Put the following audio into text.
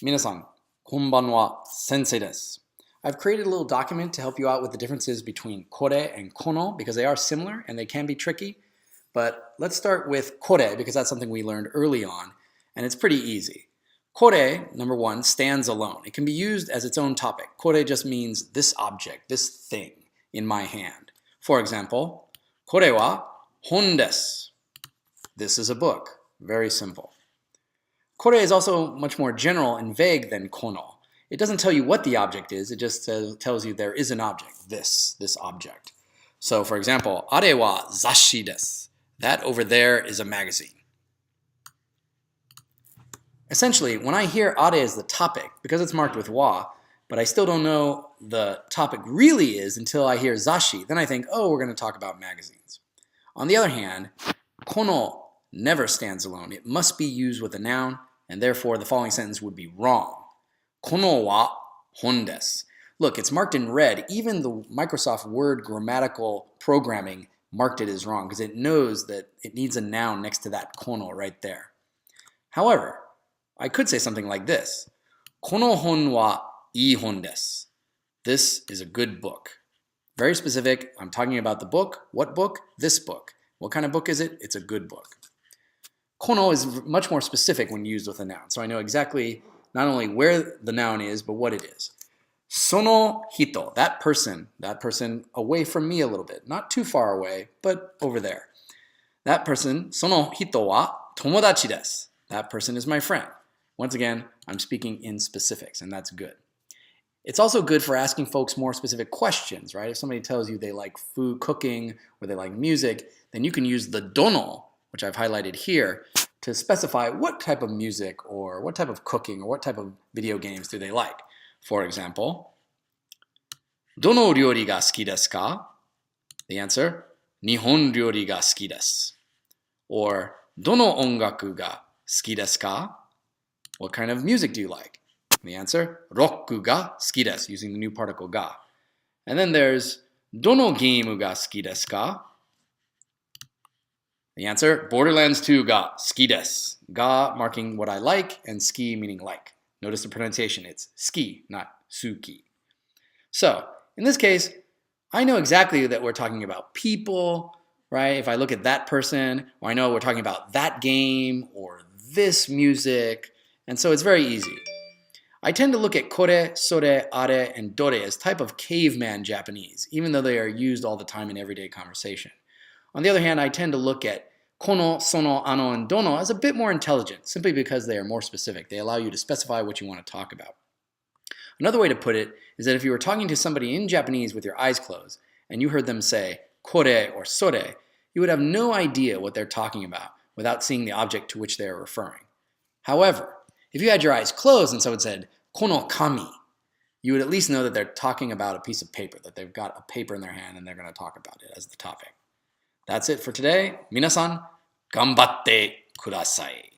皆さん、こんばんは、先生です。I've created a little document to help you out with the differences between kore and kono because they are similar and they can be tricky. But let's start with kore because that's something we learned early on and it's pretty easy. Kore, number one, stands alone. It can be used as its own topic. Kore just means this object, this thing in my hand. For example, これは本です. This is a book. Very simple. Kore is also much more general and vague than kono. It doesn't tell you what the object is, it just tells you there is an object, this object. So for example, あれは雑誌です. That over there is a magazine. Essentially, when I hear あれ as the topic, because it's marked with wa, but I still don't know the topic really is until I hear zashi, then I think, oh, we're going to talk about magazines. On the other hand, kono never stands alone. It must be used with a noun, and therefore the following sentence would be wrong. このは本です. Look, it's marked in red. Even the Microsoft Word grammatical programming marked it as wrong because it knows that it needs a noun next to that kono right there. However, I could say something like this. この本はいい本です. This is a good book. Very specific. I'm talking about the book. What book? This book. What kind of book is it? It's a good book. Kono is much more specific when used with a noun. So I know exactly not only where the noun is, but what it is. その人, that person away from me a little bit. Not too far away, but over there. That person, その人は友達です. That person is my friend. Once again, I'm speaking in specifics, and that's good. It's also good for asking folks more specific questions, right? If somebody tells you they like food, cooking, or they like music, then you can use the dono, which I've highlighted here, to specify what type of music or what type of cooking or what type of video games do they like. For example, どの料理が好きですか? The answer, 日本料理が好きです. Or どの音楽が好きですか? What kind of music do you like? The answer, ロックが好きです, using the new particle が. And then there's どのゲームが好きですか? The answer, Borderlands 2 ga ski desu. Ga marking what I like and ski meaning like. Notice the pronunciation, it's ski, not suki. So, in this case, I know exactly that we're talking about people, right? If I look at that person, or I know we're talking about that game or this music, and so it's very easy. I tend to look at kore, sore, are, and dore as type of caveman Japanese, even though they are used all the time in everyday conversation. On the other hand, I tend to look at kono, sono, ano, and dono as a bit more intelligent, simply because they are more specific. They allow you to specify what you want to talk about. Another way to put it is that if you were talking to somebody in Japanese with your eyes closed, and you heard them say kore or sore, you would have no idea what they're talking about without seeing the object to which they are referring. However, if you had your eyes closed and someone said kono kami, you would at least know that they're talking about a piece of paper, that they've got a paper in their hand and they're going to talk about it as the topic. That's it for today. 皆さん、頑張ってください.